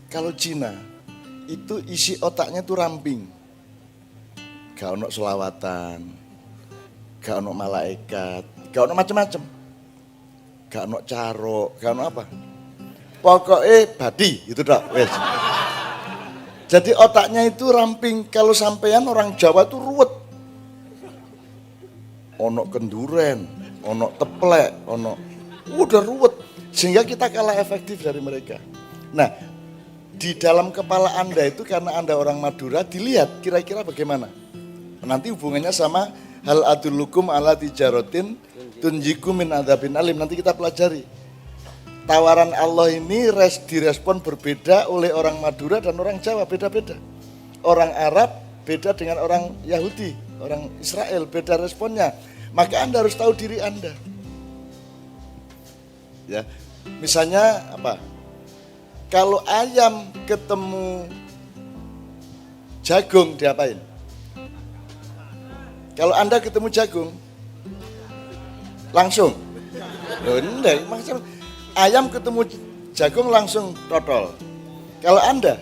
Kalau Cina itu isi otaknya itu ramping. Gak ono selawatan, gak ono malaikat, gak ono macam-macam. Gak ono caro, gak ono apa. Pokoknya badi, itu dah. Wes. Jadi otaknya itu ramping. Kalau sampean orang Jawa itu ruwet. Ono kenduren, ono teplek, ono udah ruwet. Sehingga kita kalah efektif dari mereka. Nah, di dalam kepala Anda itu karena Anda orang Madura, dilihat kira-kira bagaimana. Nanti hubungannya sama hal adullukum ala tijaratin tunjikum min adzabin alim. Nanti kita pelajari. Tawaran Allah ini direspon berbeda oleh orang Madura dan orang Jawa, beda-beda. Orang Arab beda dengan orang Yahudi, orang Israel, beda responnya. Maka Anda harus tahu diri Anda. Ya, misalnya apa? Kalau ayam ketemu jagung diapain? Kalau Anda ketemu jagung, langsung. Loh, enggak, maksudnya ayam ketemu jagung langsung totol. Kalau Anda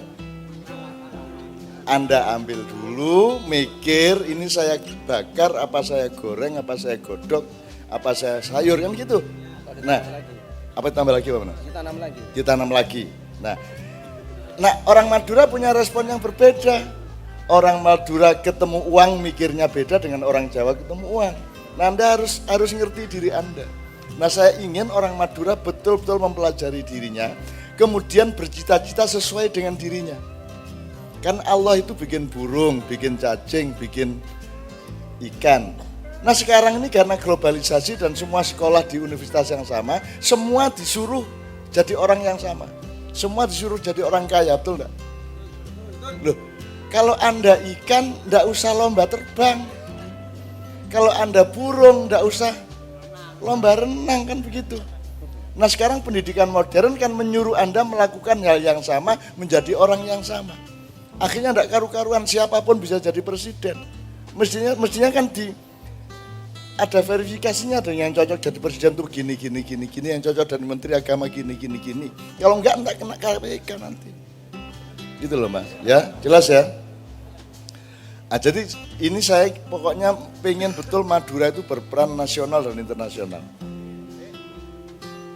ambil dulu, mikir ini saya bakar, apa saya goreng, apa saya godok, apa saya sayur, kan gitu. Nah, apa tambah lagi Pak? Ditanam lagi. Ditanam lagi. Nah, orang Madura punya respon yang berbeda. Orang Madura ketemu uang mikirnya beda dengan orang Jawa ketemu uang. Nah, Anda harus ngerti diri Anda. Nah, saya ingin orang Madura betul-betul mempelajari dirinya, kemudian bercita-cita sesuai dengan dirinya. Kan Allah itu bikin burung, bikin cacing, bikin ikan. Nah, sekarang ini karena globalisasi dan semua sekolah di universitas yang sama, semua disuruh jadi orang yang sama. Semua disuruh jadi orang kaya, betul enggak? Loh, kalau Anda ikan, enggak usah lomba terbang. Kalau Anda burung, enggak usah lomba renang, kan begitu. Nah, sekarang pendidikan modern kan menyuruh Anda melakukan hal yang sama, menjadi orang yang sama. Akhirnya enggak karu-karuan, siapapun bisa jadi presiden. Mestinya kan ada verifikasinya, ada yang cocok jadi presiden tuh gini, yang cocok jadi menteri agama gini. Kalau enggak kena KPK nanti. Gitu loh Mas, ya jelas ya. Nah, jadi ini saya pokoknya pengen betul Madura itu berperan nasional dan internasional.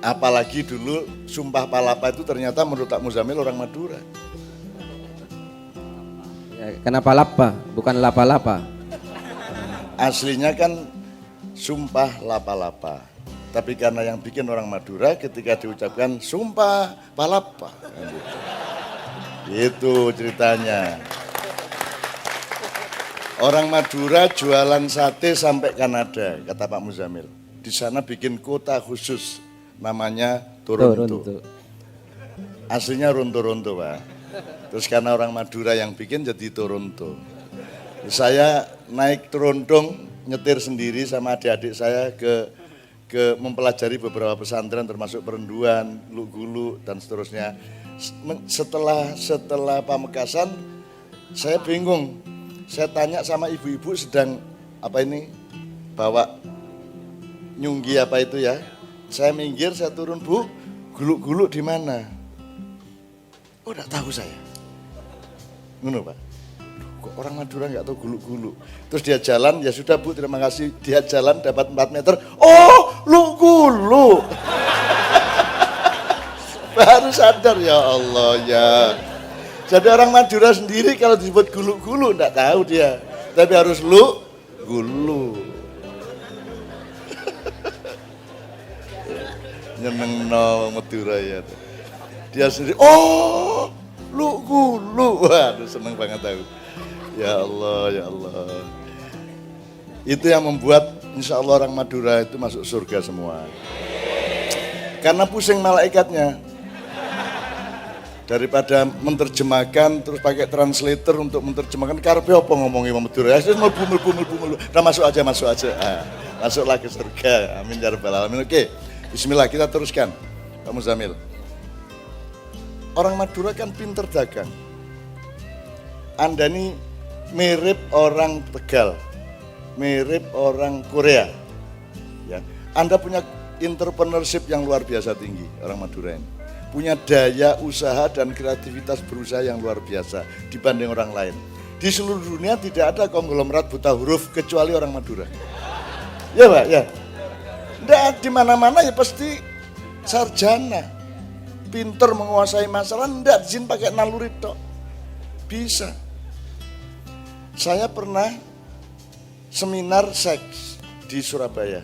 Apalagi dulu Sumpah Palapa itu ternyata menurut Pak Muzamil orang Madura. Ya, kenapa lapa, bukan lapa-lapa? Aslinya kan Sumpah Lapa-Lapa. Tapi karena yang bikin orang Madura ketika diucapkan Sumpah Palapa. Itu ceritanya. Orang Madura jualan sate sampai Kanada, kata Pak Muzamil. Di sana bikin kota khusus, namanya Toronto. Aslinya Ronto-Ronto, Pak. Terus karena orang Madura yang bikin jadi Toronto. Saya naik Torontong, nyetir sendiri sama adik-adik saya ke mempelajari beberapa pesantren termasuk Perenduan, Lugulu dan seterusnya. Setelah Pamekasan, saya bingung. Saya tanya sama ibu-ibu sedang apa ini bawa nyunggi apa itu ya. Saya minggir, saya turun, Bu, guluk-guluk di mana? Oh, enggak tahu saya. Ngono, Pak. Kok orang Madura enggak tahu guluk-guluk. Terus dia jalan, ya sudah Bu, terima kasih. Dia jalan dapat 4 meter. Oh, guluk. Baru sadar, ya Allah ya. Jadi orang Madura sendiri kalau disebut guluk-guluk enggak tahu dia. Tapi harus gulu. Nyeneng no Madura ya. Dia sendiri, oh, gulu. Waduh, seneng banget aku. Ya Allah, ya Allah. Itu yang membuat insya Allah orang Madura itu masuk surga semua. Karena pusing malaikatnya. Daripada menerjemahkan terus pakai translator untuk menerjemahkan karepe apa ngomongin Madura. Ya mlebu. Nah, masuk aja. Ah, masuklah ke surga. Amin ya rabbal alamin. Oke. Bismillah, kita teruskan. Pak Muzamil. Orang Madura kan pinter dagang. Anda ini mirip orang Tegal, mirip orang Korea. Ya. Anda punya entrepreneurship yang luar biasa tinggi, orang Madura ini. punya daya usaha dan kreativitas berusaha yang luar biasa dibanding orang lain. Di seluruh dunia tidak ada konglomerat buta huruf kecuali orang Madura. Ya Pak, ya. Nggak, di mana-mana ya pasti sarjana, pinter menguasai masalah, nggak izin pakai naluri tok. Bisa. Saya pernah seminar seks di Surabaya.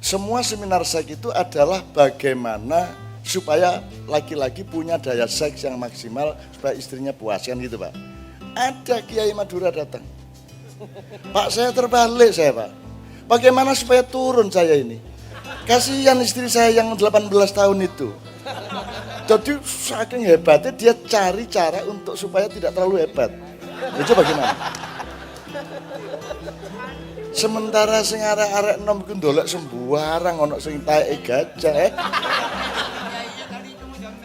Semua seminar seks itu adalah bagaimana supaya laki-laki punya daya seks yang maksimal supaya istrinya puas, kan gitu Pak. Ada Kiai Madura datang. Pak, saya terbalik saya Pak. Bagaimana supaya turun saya ini? Kasihan istri saya yang 18 tahun itu. Jadi saking hebatnya dia cari cara untuk supaya tidak terlalu hebat. Itu bagaimana? Sementara sing arek-arek enom iku ndolek sembarang ana sing taeke gajah.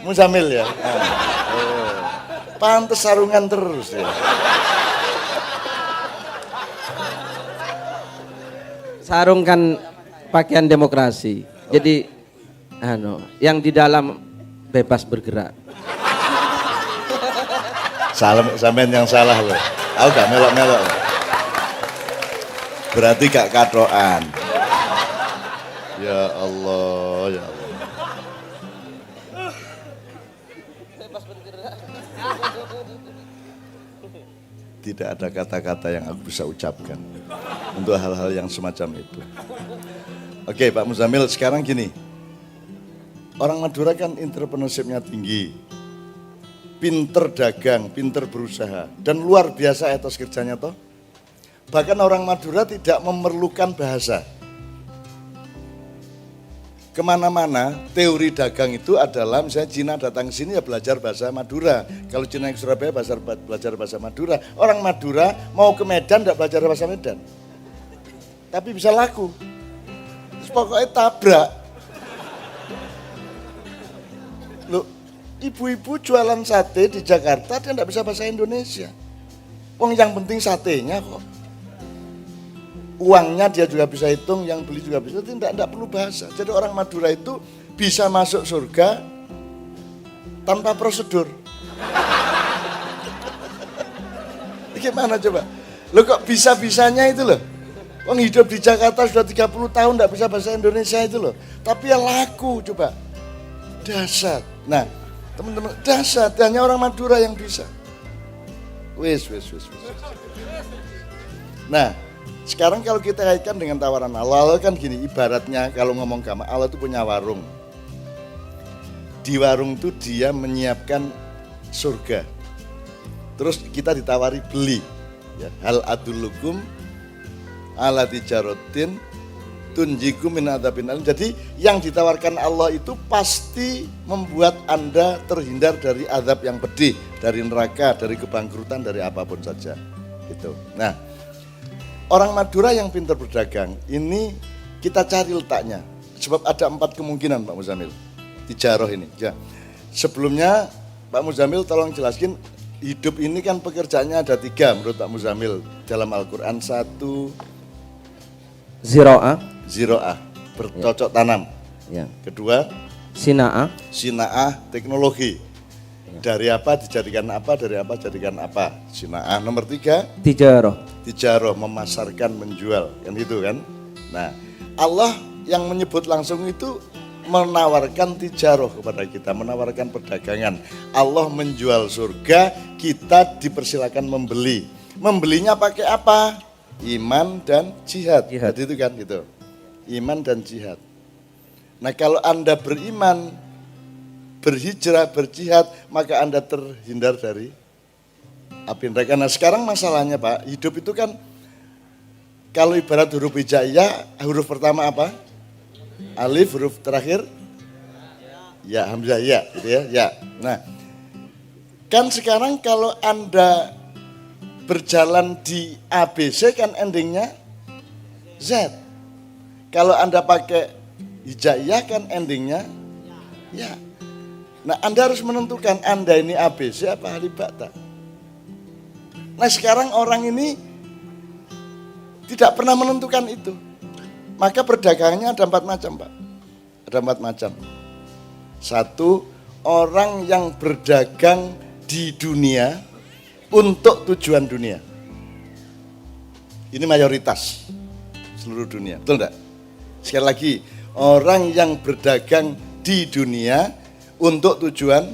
Muzamil ya. Oh. Pantes sarungan terus ya. Sarung kan pakaian demokrasi. Jadi yang di dalam bebas bergerak. Salam sampean yang salah loh. Aku gak melok-melok. Berarti gak katokan. Ya Allah, ya Allah. Tidak ada kata-kata yang aku bisa ucapkan untuk hal-hal yang semacam itu. Oke Pak Muzamil, sekarang gini. Orang Madura kan entrepreneurship-nya tinggi. Pinter dagang, pinter berusaha. Dan luar biasa etos kerjanya toh. Bahkan orang Madura tidak memerlukan bahasa. Kemana-mana teori dagang itu adalah misalnya Cina datang ke sini ya belajar bahasa Madura. Kalau Cina ke Surabaya belajar bahasa Madura. Orang Madura mau ke Medan tidak belajar bahasa Medan. Tapi bisa laku. Terus pokoknya tabrak. Loh, ibu-ibu jualan sate di Jakarta dia tidak bisa bahasa Indonesia. Wong yang penting satenya kok. Uangnya dia juga bisa hitung, yang beli juga bisa, tidak perlu bahasa. Jadi orang Madura itu bisa masuk surga tanpa prosedur. Gimana coba? Lo kok bisa-bisanya itu loh. Wong hidup di Jakarta sudah 30 tahun tidak bisa bahasa Indonesia itu loh. Tapi ya laku coba. Dasar. Nah, teman-teman, dasar hanya orang Madura yang bisa. Wis. Nah, sekarang kalau kita kaitkan dengan tawaran Allah kan gini, ibaratnya kalau ngomong agama, Allah itu punya warung. Di warung itu dia menyiapkan surga. Terus kita ditawari beli. Ya, hal adullukum ala tijarotin tunjikum min adzabin alim. Jadi yang ditawarkan Allah itu pasti membuat Anda terhindar dari azab yang pedih, dari neraka, dari kebangkrutan, dari apapun saja. Gitu. Nah, orang Madura yang pintar berdagang, ini kita cari letaknya. Sebab ada 4 kemungkinan Pak Muzamil. Tijaroh ini. Ya. Sebelumnya Pak Muzamil tolong jelaskan, hidup ini kan pekerjaannya ada 3 menurut Pak Muzamil. Dalam Al-Quran 1. Ziro'ah, bercocok tanam. Ya. Kedua. Sina'ah, teknologi. Dari apa dijadikan apa, dari apa jadikan apa. Sina'ah. Nomor 3. Tijaroh, memasarkan, menjual, kan gitu kan. Nah, Allah yang menyebut langsung itu menawarkan tijaroh kepada kita, menawarkan perdagangan. Allah menjual surga, kita dipersilakan membeli. Membelinya pakai apa? Iman dan jihad. Jadi itu kan gitu. Iman dan jihad. Nah, kalau Anda beriman, berhijrah, berjihad, maka Anda terhindar dari api neraka. Nah, sekarang masalahnya Pak, hidup itu kan kalau ibarat huruf hijaiyah, huruf pertama apa? Alif, huruf terakhir ya, hamzah ya, gitu ya. Ya. Nah, kan sekarang kalau Anda berjalan di ABC kan endingnya Z. Kalau Anda pakai hijaiyah kan endingnya ya. Nah, Anda harus menentukan Anda ini ABC apa alif ba ta. Nah, sekarang orang ini tidak pernah menentukan itu. Maka perdagangannya ada 4 macam, Pak. Ada 4 macam. Satu, orang yang berdagang di dunia untuk tujuan dunia. Ini mayoritas seluruh dunia, betul enggak? Sekali lagi, orang yang berdagang di dunia untuk tujuan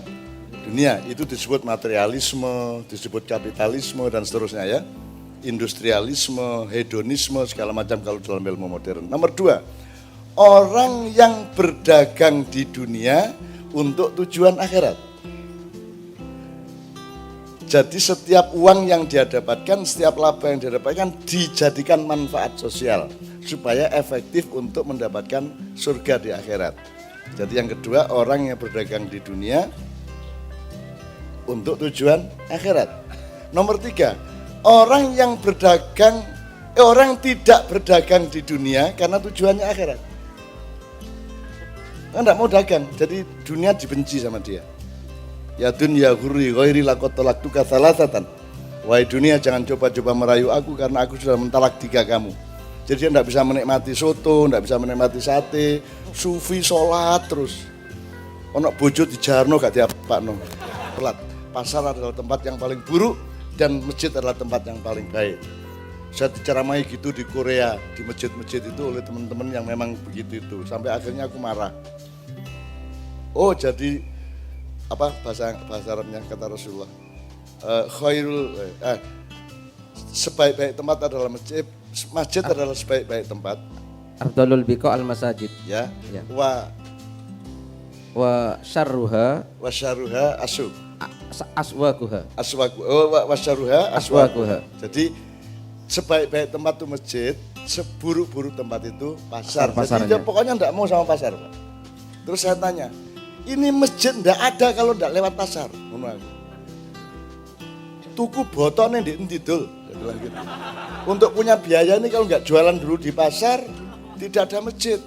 dunia, itu disebut materialisme, disebut kapitalisme dan seterusnya ya. Industrialisme, hedonisme, segala macam kalau dalam ilmu modern. Nomor dua, orang yang berdagang di dunia untuk tujuan akhirat. Jadi setiap uang yang dia dapatkan, setiap laba yang dia dapatkan dijadikan manfaat sosial supaya efektif untuk mendapatkan surga di akhirat. Jadi yang kedua, orang yang berdagang di dunia untuk tujuan akhirat. Nomor tiga, orang yang berdagang, orang tidak berdagang di dunia karena tujuannya akhirat. Kan tidak mau dagang, jadi dunia dibenci sama dia. Ya dunya ghurri ghairi laqad talaqtuka salasatan. Wahai dunia, jangan coba-coba merayu aku karena aku sudah mentalak 3 kamu. Jadi dia tidak bisa menikmati soto, tidak bisa menikmati sate, sufi sholat terus. Ono bojo dijarno gak diapakno. Pelat. Pasar adalah tempat yang paling buruk dan masjid adalah tempat yang paling baik. Saya diceramai gitu di Korea, di masjid-masjid itu oleh teman-teman yang memang begitu itu. Sampai akhirnya aku marah. Oh, jadi apa bahasa Arabnya kata Rasulullah, sebaik-baik tempat adalah masjid adalah sebaik-baik tempat. Afdalul biqa al masajid. Ya. Wa syarruha asuk. Aswaquha. Wasyaruha aswaquha. Jadi sebaik-baik tempat itu masjid, seburuk-buruk tempat itu pasar. Jadi dia pokoknya enggak mau sama pasar, Pak. Terus saya tanya, ini masjid enggak ada kalau enggak lewat pasar. Ngono aku. Tuku botone ndek endi dul? Dia bilang gitu. Untuk punya biaya ini kalau enggak jualan dulu di pasar, tidak ada masjid.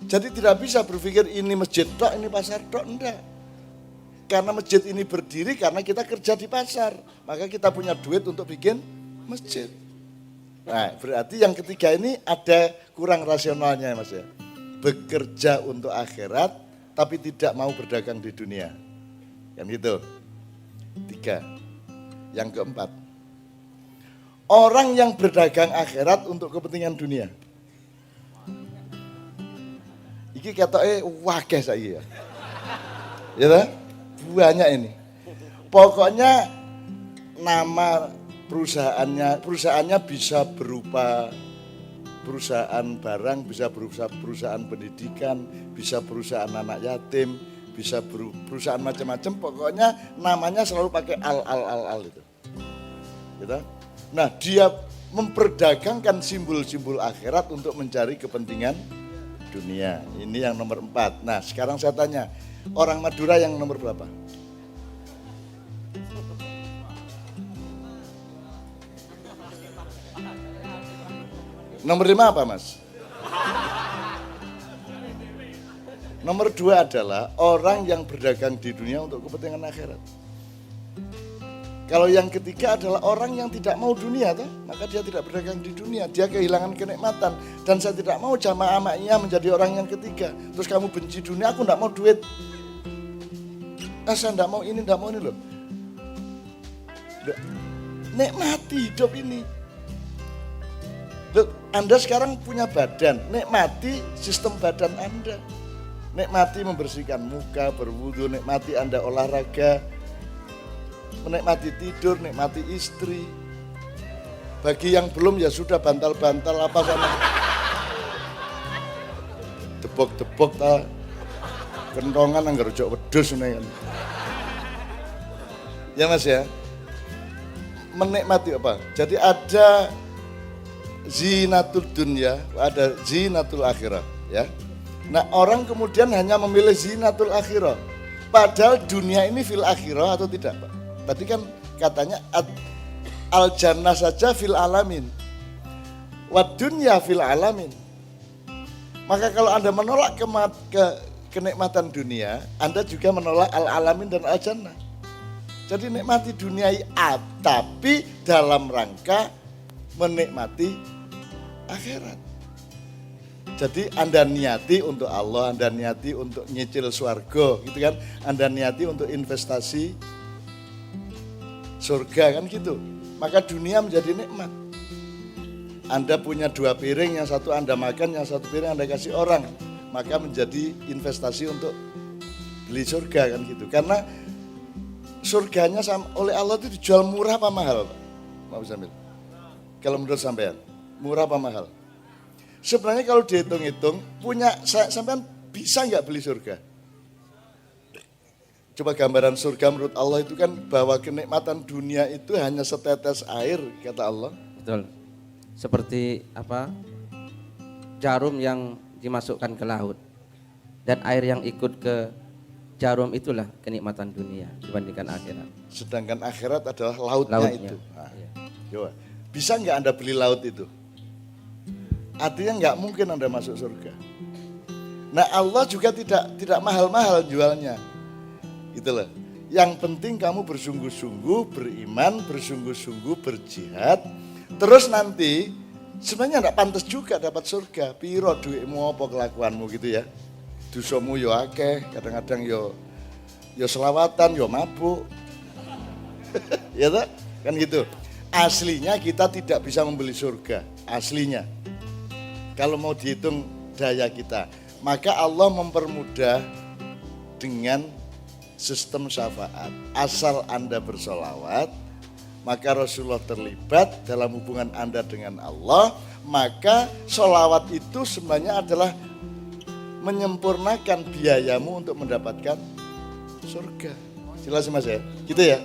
Jadi tidak bisa berpikir ini masjid tok, ini pasar tok, enggak. Karena masjid ini berdiri karena kita kerja di pasar, maka kita punya duit untuk bikin masjid. Nah, berarti yang ketiga ini ada kurang rasionalnya, Mas ya. Bekerja untuk akhirat tapi tidak mau berdagang di dunia. Kan gitu. 3. Yang keempat, orang yang berdagang akhirat untuk kepentingan dunia. Iki ketoke wakeh saiki ya. Ya toh? Banyak ini. Pokoknya nama perusahaannya bisa berupa perusahaan barang, bisa berupa perusahaan pendidikan, bisa perusahaan anak yatim, bisa perusahaan macam-macam. Pokoknya namanya selalu pakai al itu. Gitu? Nah, dia memperdagangkan simbol-simbol akhirat untuk mencari kepentingan dunia. Ini yang nomor 4. Nah, sekarang saya tanya, orang Madura yang nomor berapa? Nomor 5 apa, Mas? Nomor 2 adalah orang yang berdagang di dunia untuk kepentingan akhirat. Kalau yang ketiga adalah orang yang tidak mau dunia, toh, maka dia tidak berdagang di dunia, dia kehilangan kenikmatan. Dan saya tidak mau jamaah amaknya menjadi orang yang ketiga. Terus kamu benci dunia, aku tidak mau duit. Saya tidak mau ini loh. Nikmati hidup ini. Loh, Anda sekarang punya badan, nikmati sistem badan Anda. Nikmati membersihkan muka, berwudu, nikmati Anda olahraga, menikmati tidur, nikmati istri. Bagi yang belum ya sudah bantal-bantal apa sana. Debok-debok ta. Kentongan anggar rujak wedhus ngene kan. Ya Mas ya. Menikmati apa? Jadi ada zinatul dunya, ada zinatul akhirah, ya. Nah, orang kemudian hanya memilih zinatul akhirah. Padahal dunia ini fil akhirah atau tidak, Pak? Tadi kan katanya al jannah saja fil alamin. Wad dunya fil alamin. Maka kalau Anda menolak kenikmatan dunia, Anda juga menolak al alamin dan al jannah. Jadi nikmati dunia tapi dalam rangka menikmati akhirat. Jadi Anda niati untuk Allah, Anda niati untuk nyicil swarga gitu kan. Anda niati untuk investasi surga kan gitu. Maka dunia menjadi nikmat. Anda punya 2 piring, yang satu Anda makan, yang satu piring Anda kasih orang. Maka menjadi investasi untuk beli surga kan gitu. Karena surganya oleh Allah itu dijual murah apa mahal, Pak? Mau sambil. Kalau menurut sampean, murah apa mahal? Sebenarnya kalau dihitung-hitung, sampean bisa nggak beli surga? Coba gambaran surga menurut Allah itu kan bahwa kenikmatan dunia itu hanya setetes air, kata Allah. Betul. Seperti apa? Jarum yang dimasukkan ke laut dan air yang ikut ke jarum, itulah kenikmatan dunia dibandingkan akhirat. Sedangkan akhirat adalah lautnya. Itu. Nah, iya. coba, bisa nggak Anda beli laut itu? Artinya nggak mungkin Anda masuk surga. Nah Allah juga tidak mahal-mahal jualnya. Gitu loh. Yang penting kamu bersungguh-sungguh beriman, bersungguh-sungguh berjihad. Terus nanti sebenarnya enggak pantas juga dapat surga. Piro duitmu apa kelakuanmu gitu ya. Dosamu yo akeh, kadang-kadang yo selawatan, yo mabuk. Ya toh? Kan gitu. Aslinya kita tidak bisa membeli surga, aslinya. Kalau mau dihitung daya kita, maka Allah mempermudah dengan sistem syafaat. Asal Anda bersolawat, maka Rasulullah terlibat dalam hubungan Anda dengan Allah, maka solawat itu sebenarnya adalah menyempurnakan biayamu untuk mendapatkan surga. Jelas Mas ya? Gitu ya?